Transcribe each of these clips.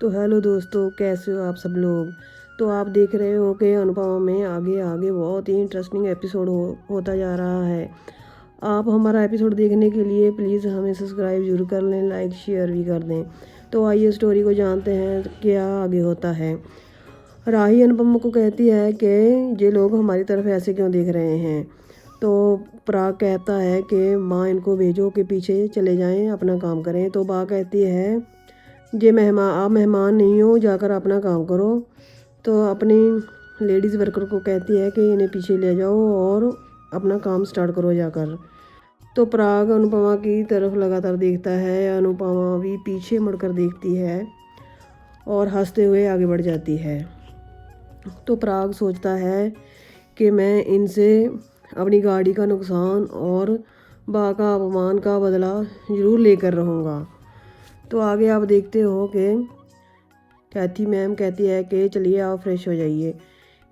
तो हेलो दोस्तों, कैसे हो आप सब लोग। तो आप देख रहे हो कि अनुपमा में आगे आगे बहुत ही इंटरेस्टिंग एपिसोड होता जा रहा है। आप हमारा एपिसोड देखने के लिए प्लीज़ हमें सब्सक्राइब जरूर कर लें, लाइक शेयर भी कर दें। तो आइए स्टोरी को जानते हैं क्या आगे होता है। राही अनुपमा को कहती है कि ये लोग हमारी तरफ ऐसे क्यों देख रहे हैं। तो पराग कहता है कि माँ इनको भेजो कि पीछे चले जाएं, अपना काम करें। तो बा कहती है ये मेहमान, आप मेहमान नहीं हो, जाकर अपना काम करो। तो अपनी लेडीज़ वर्कर को कहती है कि इन्हें पीछे ले जाओ और अपना काम स्टार्ट करो जाकर। तो पराग अनुपमा की तरफ लगातार देखता है, अनुपमा भी पीछे मुड़कर देखती है और हंसते हुए आगे बढ़ जाती है। तो पराग सोचता है कि मैं इनसे अपनी गाड़ी का नुकसान और बा का अपमान का बदला ज़रूर लेकर रहूँगा। तो आगे आप देखते हो कि कैथी मैम कहती है कि चलिए आप फ्रेश हो जाइए।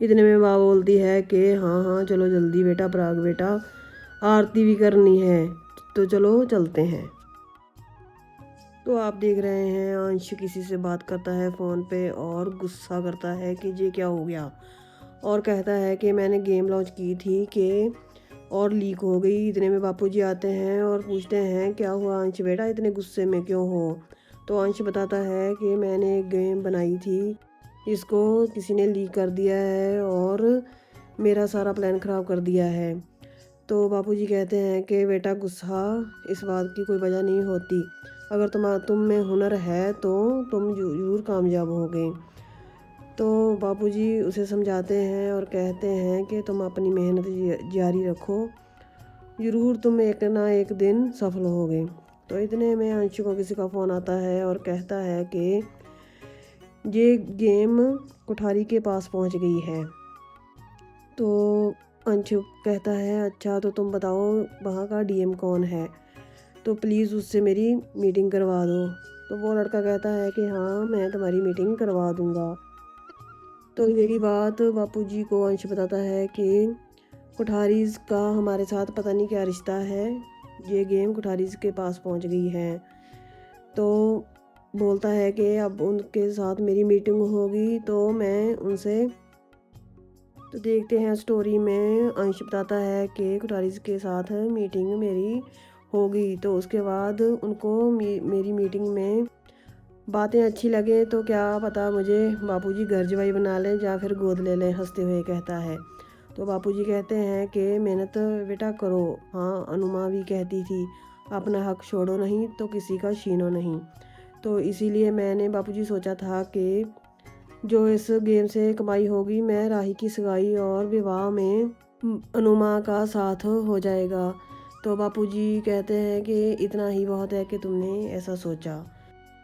इतने में माँ बोलती है कि हाँ हाँ चलो जल्दी बेटा, पराग बेटा आरती भी करनी है, तो चलो चलते हैं। तो आप देख रहे हैं अंश किसी से बात करता है फ़ोन पे और गुस्सा करता है कि ये क्या हो गया, और कहता है कि मैंने गेम लॉन्च की थी कि और लीक हो गई। इतने में बापूजी आते हैं और पूछते हैं क्या हुआ अंश बेटा, इतने गुस्से में क्यों हो। तो अंश बताता है कि मैंने एक गेम बनाई थी, इसको किसी ने लीक कर दिया है और मेरा सारा प्लान ख़राब कर दिया है। तो बापूजी कहते हैं कि बेटा गुस्सा इस बात की कोई वजह नहीं होती, अगर तुम में हुनर है तो तुम ज़रूर कामयाब होगे। तो बापूजी उसे समझाते हैं और कहते हैं कि तुम अपनी मेहनत जारी रखो, ज़रूर तुम एक ना एक दिन सफल होगे। तो इतने में अंशु को किसी का फ़ोन आता है और कहता है कि ये गेम कोठारी के पास पहुंच गई है। तो अंशु कहता है अच्छा तो तुम बताओ वहाँ का डीएम कौन है, तो प्लीज़ उससे मेरी मीटिंग करवा दो। तो वो लड़का कहता है कि हाँ मैं तुम्हारी मीटिंग करवा दूँगा। तो यही बात बापूजी को अंश बताता है कि कोठारीज का हमारे साथ पता नहीं क्या रिश्ता है, ये गेम कोठारीज के पास पहुंच गई है। तो बोलता है कि अब उनके साथ मेरी मीटिंग होगी तो मैं उनसे, तो देखते हैं स्टोरी में अंश बताता है कि कोठारीज के साथ मीटिंग मेरी होगी, तो उसके बाद उनको मेरी मीटिंग में बातें अच्छी लगे तो क्या पता मुझे बापूजी घर जवाई बना लें या फिर गोद ले लें, हंसते हुए कहता है। तो बापूजी कहते हैं कि मेहनत बेटा करो। हाँ अनुमा भी कहती थी अपना हक छोड़ो नहीं तो किसी का छीनो नहीं। तो इसीलिए मैंने बापूजी सोचा था कि जो इस गेम से कमाई होगी मैं राही की सगाई और विवाह में अनुमा का साथ हो जाएगा। तो बापूजी कहते हैं कि इतना ही बहुत है कि तुमने ऐसा सोचा।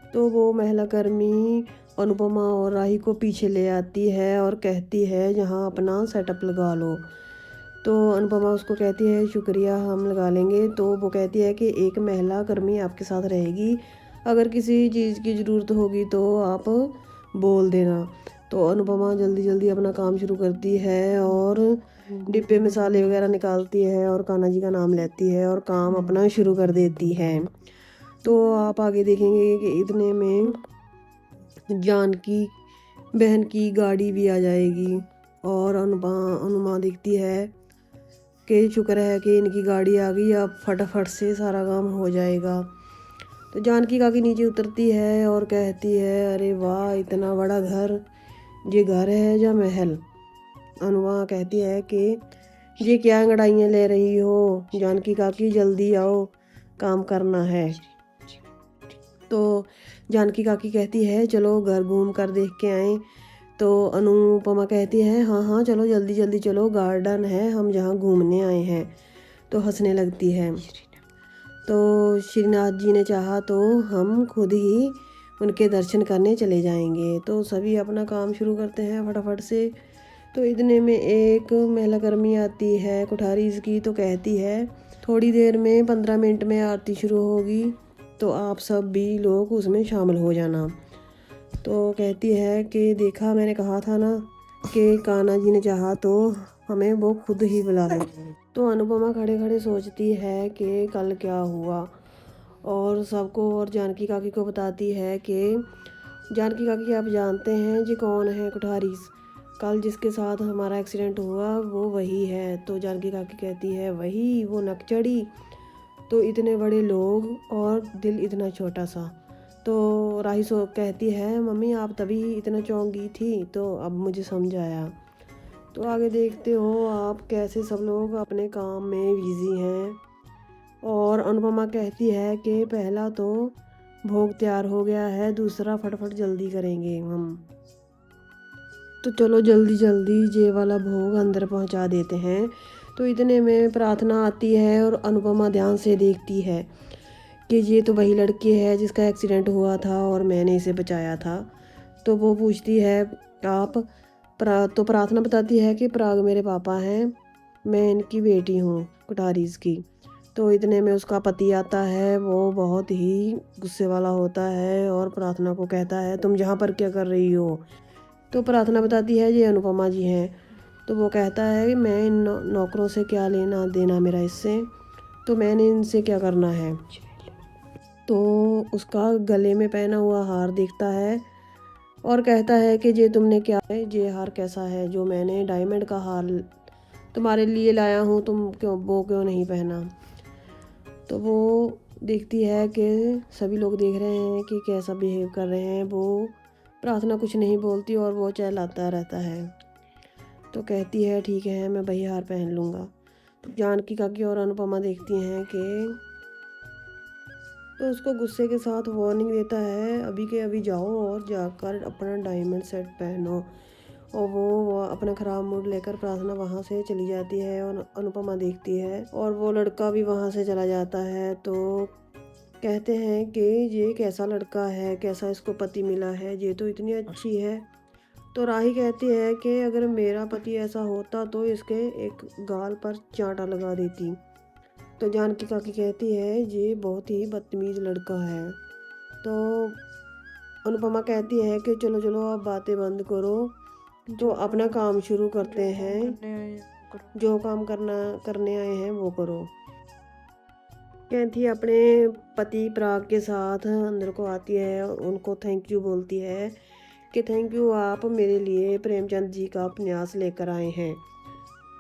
तो वो महिला कर्मी अनुपमा और राही को पीछे ले आती है और कहती है यहाँ अपना सेटअप लगा लो। तो अनुपमा उसको कहती है शुक्रिया हम लगा लेंगे। तो वो कहती है कि एक महिला कर्मी आपके साथ रहेगी, अगर किसी चीज़ की ज़रूरत होगी तो आप बोल देना। तो अनुपमा जल्दी जल्दी अपना काम शुरू करती है और डिब्बे मसाले वगैरह निकालती है और कान्हा जी का नाम लेती है और काम अपना शुरू कर देती है। तो आप आगे देखेंगे कि इतने में जानकी बहन की गाड़ी भी आ जाएगी और अनुमा देखती है कि शुक्र है कि इनकी गाड़ी आ गई, अब फटाफट से सारा काम हो जाएगा। तो जानकी काकी नीचे उतरती है और कहती है अरे वाह इतना बड़ा घर, ये घर है या महल। अनुमा कहती है कि ये क्या अंगड़ाइयाँ ले रही हो जानकी काकी, जल्दी आओ काम करना है। तो जानकी काकी कहती है चलो घर घूम कर देख के आएँ। तो अनुपमा कहती है हाँ हाँ चलो जल्दी जल्दी चलो, गार्डन है हम जहाँ घूमने आए हैं। तो हंसने लगती है। तो श्रीनाथ जी ने चाहा तो हम खुद ही उनके दर्शन करने चले जाएंगे। तो सभी अपना काम शुरू करते हैं फटाफट से। तो इतने में एक महिला कर्मी आती है कोठारी इसकी, तो कहती है थोड़ी देर में 15 मिनट में आरती शुरू होगी, तो आप सब भी लोग उसमें शामिल हो जाना। तो कहती है कि देखा मैंने कहा था ना कि कान्हा जी ने चाहा तो हमें वो खुद ही बुला लेंगे। तो अनुपमा खड़े खड़े सोचती है कि कल क्या हुआ और सबको और जानकी काकी को बताती है कि जानकी काकी आप जानते हैं जी कौन है कुठारीस, कल जिसके साथ हमारा एक्सीडेंट हुआ वो वही है। तो जानकी काकी कहती है वही वो नकचड़ी, तो इतने बड़े लोग और दिल इतना छोटा सा। तो राही सो कहती है मम्मी आप तभी इतना चौंक गई थी, तो अब मुझे समझ आया। तो आगे देखते हो आप कैसे सब लोग अपने काम में बिजी हैं। और अनुपमा कहती है कि पहला तो भोग तैयार हो गया है, दूसरा फटाफट जल्दी करेंगे हम। तो चलो जल्दी जल्दी ये वाला भोग अंदर पहुंचा देते हैं। तो इतने में प्रार्थना आती है और अनुपमा ध्यान से देखती है कि ये तो वही लड़की है जिसका एक्सीडेंट हुआ था और मैंने इसे बचाया था। तो वो पूछती है आप तो प्रार्थना बताती है कि पराग मेरे पापा हैं, मैं इनकी बेटी हूँ कुठारीज की। तो इतने में उसका पति आता है, वो बहुत ही गुस्से वाला होता है और प्रार्थना को कहता है तुम यहाँ पर क्या कर रही हो। तो प्रार्थना बताती है ये अनुपमा जी हैं। तो वो कहता है कि मैं इन नौकरों से क्या लेना देना मेरा इससे, तो मैंने इनसे क्या करना है। तो उसका गले में पहना हुआ हार देखता है और कहता है कि ये तुमने क्या है, ये हार कैसा है, जो मैंने डायमंड का हार तुम्हारे लिए लाया हूँ, तुम क्यों नहीं पहना। तो वो देखती है कि सभी लोग देख रहे हैं कि कैसा बिहेव कर रहे हैं। वो प्रार्थना कुछ नहीं बोलती और वो चलाता रहता है। तो कहती है ठीक है मैं वही हार पहन लूँगा। तो जानकी काकी और अनुपमा देखती हैं कि तो उसको गुस्से के साथ वार्निंग देता है अभी के अभी जाओ और जाकर अपना डायमंड सेट पहनो। और वो अपना ख़राब मूड लेकर प्रार्थना वहाँ से चली जाती है और अनुपमा देखती है और वो लड़का भी वहाँ से चला जाता है। तो कहते हैं कि ये कैसा लड़का है, कैसा इसको पति मिला है, ये तो इतनी अच्छी है। तो राही कहती है कि अगर मेरा पति ऐसा होता तो इसके एक गाल पर चांटा लगा देती। तो जानकी काकी कहती है ये बहुत ही बदतमीज़ लड़का है। तो अनुपमा कहती है कि चलो चलो आप बातें बंद करो, तो अपना काम शुरू करते हैं, जो काम करने आए हैं वो करो। कैथी अपने पति पराग के साथ अंदर को आती है और उनको थैंक यू बोलती है कि थैंक यू आप मेरे लिए प्रेमचंद जी का उपन्यास लेकर आए हैं।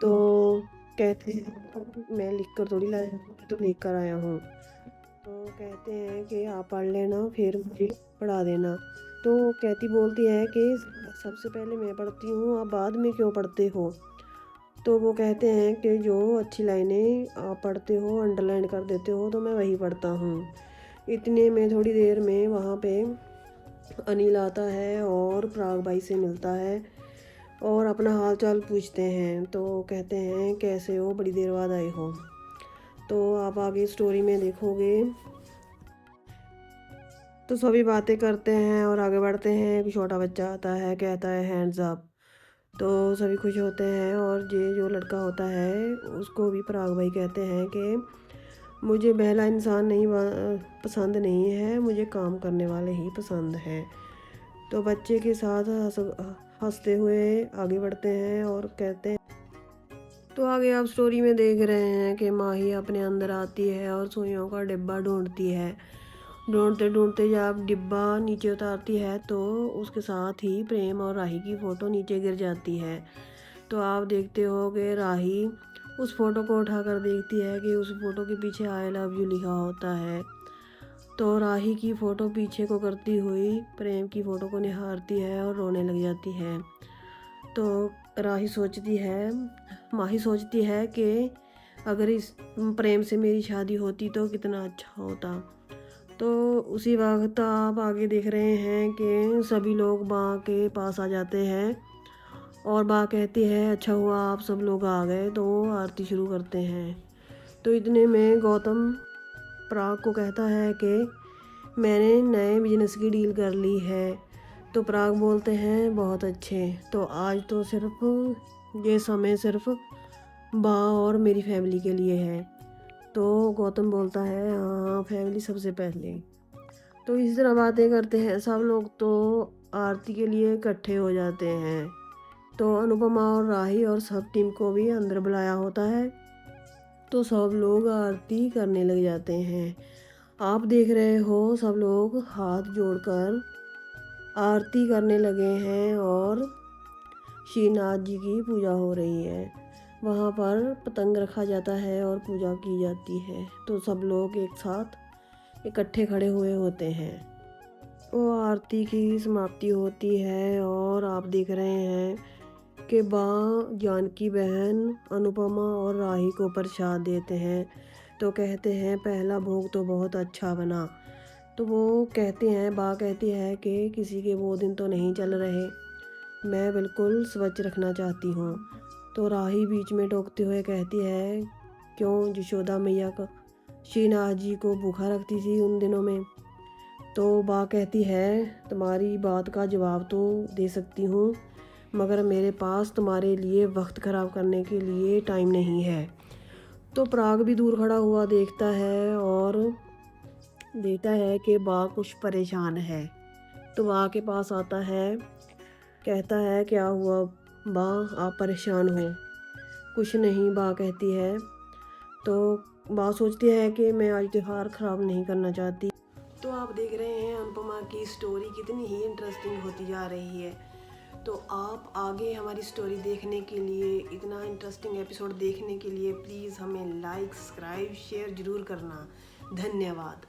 तो कहते हैं मैं लिख कर थोड़ी लाया, तो लिख कर आया हूँ। तो कहते हैं कि आप पढ़ लेना फिर मुझे पढ़ा देना। तो कहती बोलती है कि सबसे पहले मैं पढ़ती हूँ, आप बाद में क्यों पढ़ते हो। तो वो कहते हैं कि जो अच्छी लाइनें आप पढ़ते हो अंडरलाइन कर देते हो तो मैं वही पढ़ता हूँ। इतने में थोड़ी देर में वहाँ पे अनिल आता है और पराग भाई से मिलता है और अपना हाल चाल पूछते हैं। तो कहते हैं कैसे हो, बड़ी देर बाद आए हो। तो आप आगे स्टोरी में देखोगे। तो सभी बातें करते हैं और आगे बढ़ते हैं। एक छोटा बच्चा आता है, कहता है हैंड्स अप। तो सभी खुश होते हैं और ये जो लड़का होता है उसको भी पराग भाई कहते हैं कि मुझे बहला इंसान नहीं पसंद नहीं है, मुझे काम करने वाले ही पसंद हैं। तो बच्चे के साथ हंसते हुए आगे बढ़ते हैं और कहते हैं। तो आगे आप स्टोरी में देख रहे हैं कि माही अपने अंदर आती है और सुइयों का डिब्बा ढूंढती है। ढूंढते ढूंढते जब डिब्बा नीचे उतारती है तो उसके साथ ही प्रेम और राही की फ़ोटो नीचे गिर जाती है। तो आप देखते हो कि राही उस फ़ोटो को उठाकर देखती है कि उस फ़ोटो के पीछे आई लव यू लिखा होता है। तो राही की फ़ोटो पीछे को करती हुई प्रेम की फ़ोटो को निहारती है और रोने लग जाती है। तो माही सोचती है कि अगर इस प्रेम से मेरी शादी होती तो कितना अच्छा होता। तो उसी वक्त आप आगे देख रहे हैं कि सभी लोग माँ के पास आ जाते हैं और माँ कहती है अच्छा हुआ आप सब लोग आ गए। तो वो आरती शुरू करते हैं। तो इतने में गौतम पराग को कहता है कि मैंने नए बिजनेस की डील कर ली है। तो पराग बोलते हैं बहुत अच्छे, तो आज तो सिर्फ ये समय सिर्फ बा और मेरी फैमिली के लिए है। तो गौतम बोलता है हाँ हाँ फैमिली सबसे पहले। तो इस तरह बातें करते हैं सब लोग। तो आरती के लिए इकट्ठे हो जाते हैं। तो अनुपमा और राही और सब टीम को भी अंदर बुलाया होता है। तो सब लोग आरती करने लग जाते हैं। आप देख रहे हो सब लोग हाथ जोड़कर आरती करने लगे हैं और श्रीनाथ जी की पूजा हो रही है। वहाँ पर पतंग रखा जाता है और पूजा की जाती है। तो सब लोग एक साथ इकट्ठे खड़े हुए होते हैं। वो आरती की समाप्ति होती है और आप देख रहे हैं कि जानकी बहन अनुपमा और राही को प्रसाद देते हैं। तो कहते हैं पहला भोग तो बहुत अच्छा बना। तो वो कहते हैं कहती है कि किसी के वो दिन तो नहीं चल रहे, मैं बिल्कुल स्वच्छ रखना चाहती हूँ। तो राही बीच में टोकते हुए कहती है क्यों यशोदा मैया का श्रीनाथ जी को भूखा रखती थी उन दिनों में। तो कहती है तुम्हारी बात का जवाब तो दे सकती हूँ, मगर मेरे पास तुम्हारे लिए वक्त ख़राब करने के लिए टाइम नहीं है। तो पराग भी दूर खड़ा हुआ देखता है और देखता है कि कुछ परेशान है। तो के पास आता है, कहता है क्या हुआ आप परेशान हो। कुछ नहीं कहती है। तो सोचती है कि मैं आज त्योहार ख़राब नहीं करना चाहती। तो आप देख रहे हैं अनुपमा की स्टोरी कितनी ही इंटरेस्टिंग होती जा रही है। तो आप आगे हमारी स्टोरी देखने के लिए, इतना इंटरेस्टिंग एपिसोड देखने के लिए प्लीज़ हमें लाइक, सब्सक्राइब, शेयर ज़रूर करना। धन्यवाद।